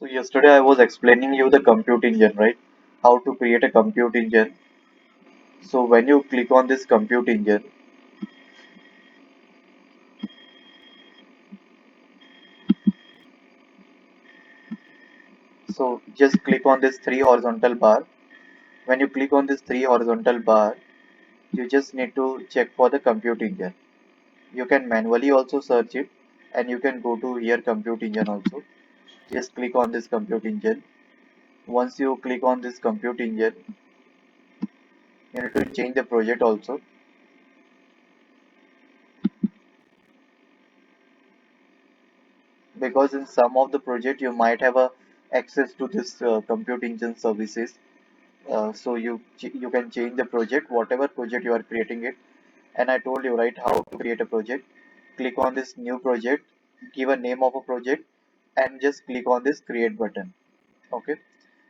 So yesterday I was explaining you the compute engine, right? How to create a compute engine. So when you click on this compute engine, so just click on this three horizontal bar. When you click on this three horizontal bar, you just need to check for the compute engine. You can manually also search it, and you can go to here compute engine also. Just click on this compute engine. Once you click on this compute engine, you need to change the project also, because in some of the project you might have a access to this compute engine services. So you can change the project, whatever project you are creating it. And I told you, right, how to create a project. Click on this new project, give a name of a project, and just click on this create button. Okay.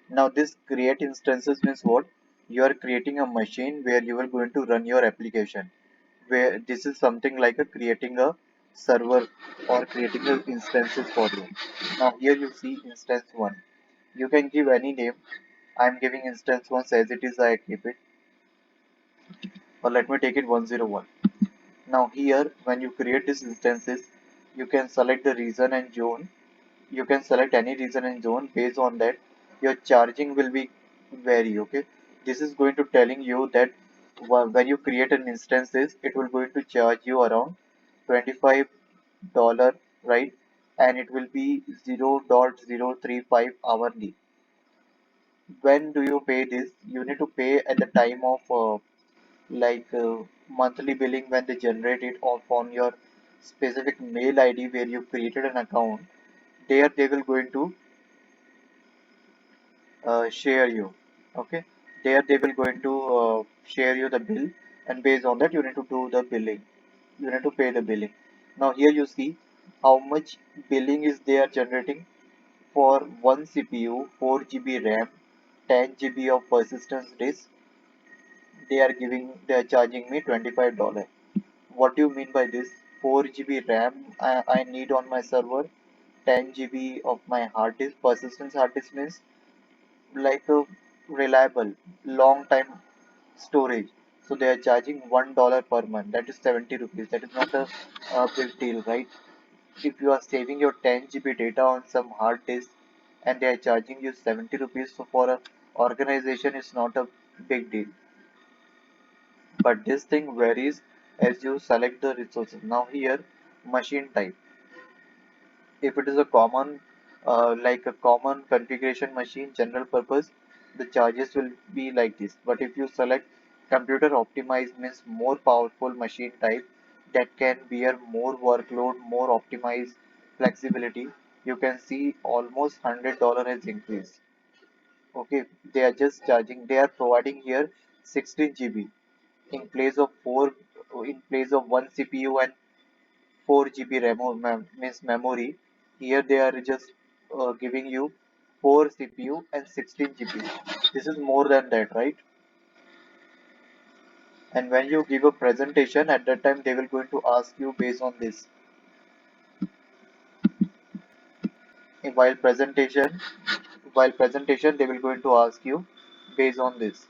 Now this create instances means what? You are creating a machine where you are going to run your application. Where this is something like a creating a server or creating a instances for you. Now here you see instance one. You can give any name. I'm giving instance one as it is. I keep it, or let me take it 101. Now here, when you create these instances, you can select the region and zone. You can select any region and zone. Based on that, your charging will be vary. Okay, this is going to telling you that when you create an instances, it will going to charge you around $25, right? And it will be 0.035 hourly. When do you pay this? You need to pay at the time of monthly billing when they generate it off on your specific mail ID where you created an account. There they will going to share you. Okay, there they will going to share you the bill, and based on that you need to do the billing. You need to pay the billing. Now here you see how much billing is they are generating for one CPU, 4 GB RAM, 10 GB of persistence disk. They are charging me $25. What do you mean by this? 4 GB RAM I need on my server, 10 GB of my hard disk. Persistence hard disk means like a reliable, long time storage. So they are charging $1 per month. That is 70 rupees. That is not a big deal, right? If you are saving your 10 GB data on some hard disk and they are charging you 70 rupees, so for a organization it's not a big deal. But this thing varies as you select the resources. Now here, machine type. If it is a common, like a common configuration machine, general purpose, the charges will be like this. But if you select computer optimized means more powerful machine type that can bear more workload, more optimized flexibility, you can see almost $100 has increased. Okay, they are just charging. They are providing here 16 GB in place of four, in place of one CPU and 4 GB means memory. Here they are just giving you 4 CPU and 16 GB. This is more than that, right? And when you give a presentation, at that time they will going to ask you based on this. While presentation, while presentation, they will going to ask you based on this.